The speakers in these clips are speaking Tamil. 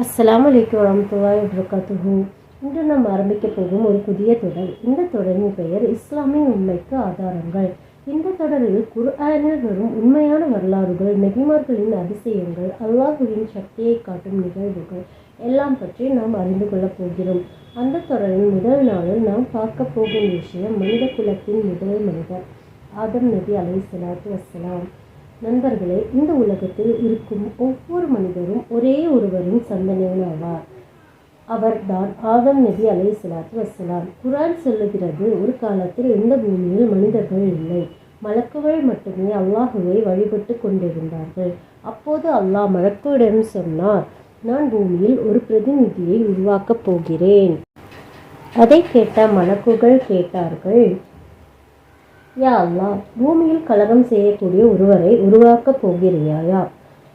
அஸ்ஸலாமு அலைக்கும் வரஹ்மத்துல்லாஹி வபரகாத்துஹு. இன்று நாம் ஆரம்பிக்க போகும் ஒரு புதிய தொடர். இந்த தொடரின் பெயர் இஸ்லாமின் உண்மைக்கு ஆதாரங்கள். இந்த தொடரில் குர்ஆனில் வரும் உண்மையான வரலாறுகள், நபிமார்களின் அதிசயங்கள், அல்லாஹுவின் சக்தியை காட்டும் நிகழ்வுகள் எல்லாம் பற்றி நாம் அறிந்து கொள்ளப் போகிறோம். அந்த தொடரின் முதல் நாளில் நாம் பார்க்க போகும் விஷயம் மனித குலத்தின் முதல் மனிதர் ஆதம் நபி அலைஹிஸ்ஸலாத்து வஸ்ஸலாம். நண்பர்களே, இந்த உலகத்தில் இருக்கும் ஒவ்வொரு மனிதரும் ஒரே ஒருவரின் சந்ததியானவர். அவர்தான் ஆதம் நபி அலைஹிஸ்ஸலாத்து வஸ்ஸலாம். குர்ஆன் சொல்லுகிறது, ஒரு காலத்தில் இந்த பூமியில் மனிதர்கள் இல்லை, மலக்குகள் மட்டுமே அல்லாஹுவை வழிபட்டு கொண்டிருந்தார்கள். அப்போது அல்லாஹ் மலக்குகளிடம் சொன்னார், நான் பூமியில் ஒரு பிரதிநிதியை உருவாக்கப் போகிறேன். அதை கேட்ட மலக்குகள் கேட்டார்கள், யா அல்லாஹ், பூமியில் கலகம் செய்யக்கூடிய ஒருவரை உருவாக்கப் போகிறாயா?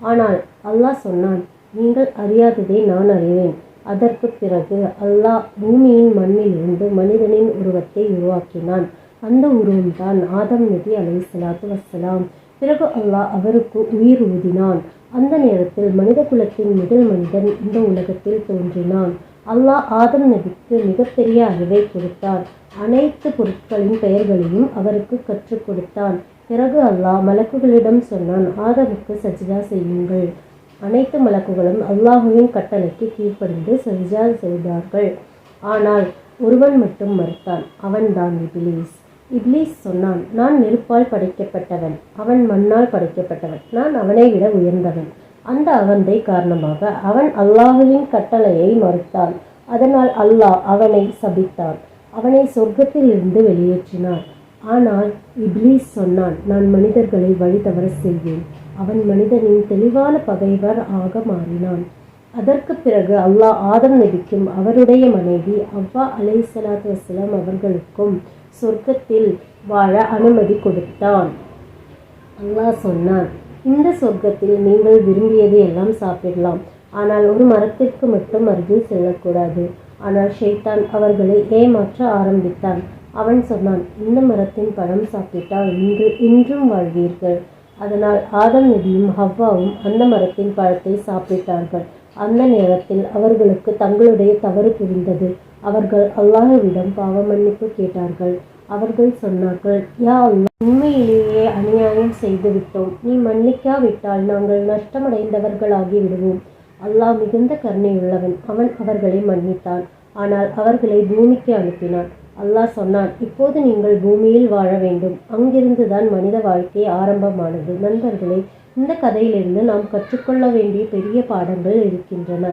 ஆனால் அல்லாஹ் சொன்னான், நீங்கள் அறியாததை நான் அறிவேன். அதற்கு பிறகு அல்லாஹ் பூமியின் மண்ணிலிருந்து மனிதனின் உருவத்தை உருவாக்கினான். அந்த உருவம்தான் ஆதம் நபி அலைஹிஸ்ஸலாத்து வஸ்ஸலாம். பிறகு அல்லாஹ் அவருக்கு உயிர் ஊதினான். அந்த நேரத்தில் மனித குலத்தின் முதல் மனிதன் இந்த உலகத்தில் தோன்றினான். அல்லாஹ் ஆதம் நபிக்கு மிகப்பெரிய அறிவை கொடுத்தான். அனைத்து பொருட்களின் பெயர்களையும் அவருக்கு கற்றுக் கொடுத்தான். பிறகு அல்லாஹ் மலக்குகளிடம் சொன்னான், ஆதமுக்கு சஜ்தா செய்யுங்கள். அனைத்து மலக்குகளும் அல்லாஹுவின் கட்டளைக்கு கீழ்ப்படிந்து சஜ்தா செய்தார்கள். ஆனால் ஒருவன் மட்டும் மறுத்தான். அவன்தான் இப்லீஸ். இப்லீஸ் சொன்னான், நான் நெருப்பால் படைக்கப்பட்டவன், அவன் மண்ணால் படைக்கப்பட்டவன், நான் அவனை விட உயர்ந்தவன். அந்த அகந்தை காரணமாக அவன் அல்லாஹுவின் கட்டளையை மறுத்தான். அதனால் அல்லாஹ் அவனை சபித்தான். அவனை சொர்க்கத்தில் இருந்து வெளியேற்றினான். ஆனால் இப்லீஸ் சொன்னான், நான் மனிதர்களை வழி தவற செய்வேன். அவன் மனிதனின் தெளிவான பகைவர் ஆக மாறினான். அதற்கு பிறகு அல்லாஹ் ஆதம் நபிக்கும் அவருடைய மனைவி ஹவ்வா அலைஹிஸ்ஸலாத்து வஸ்ஸலாம் அவர்களுக்கும் சொர்க்கத்தில் வாழ அனுமதி கொடுத்தான். அல்லாஹ் சொன்னான், இந்த சொர்க்கத்தில் நீங்கள் விரும்பியது எல்லாம் சாப்பிடலாம், ஆனால் ஒரு மரத்திற்கு மட்டும் அருகில் செல்லக்கூடாது. ஆனால் ஷைத்தான் அவர்களை ஏமாற்ற ஆரம்பித்தான். அவன் சொன்னான், இந்த மரத்தின் பழம் சாப்பிட்டால் நீங்கள் இன்றும் வாழ்வீர்கள். அதனால் ஆதம் நபியும் ஹவ்வாவும் அந்த மரத்தின் பழத்தை சாப்பிட்டார்கள். அந்த நேரத்தில் அவர்களுக்கு தங்களுடைய தவறு புரிந்தது. அவர்கள் அல்லாஹ்விடம் பாவ மன்னிப்பு கேட்டார்கள். அவர்கள் சொன்னார்கள், யா அல்லாஹ், உண்மையிலேயே அநியாயம் செய்து விட்டோம். நீ மன்னிக்காவிட்டால் நாங்கள் நஷ்டமடைந்தவர்களாகி விடுவோம். அல்லாஹ் மிகுந்த கருணையுள்ளவன். அவன் அவர்களை மன்னித்தான். ஆனால் அவர்களை பூமிக்கு அனுப்பினான். அல்லாஹ் சொன்னான், இப்போது நீங்கள் பூமியில் வாழ வேண்டும். அங்கிருந்துதான் மனித வாழ்க்கை ஆரம்பமானது. நண்பர்களே, இந்த கதையிலிருந்து நாம் கற்றுக்கொள்ள வேண்டிய பெரிய பாடங்கள் இருக்கின்றன.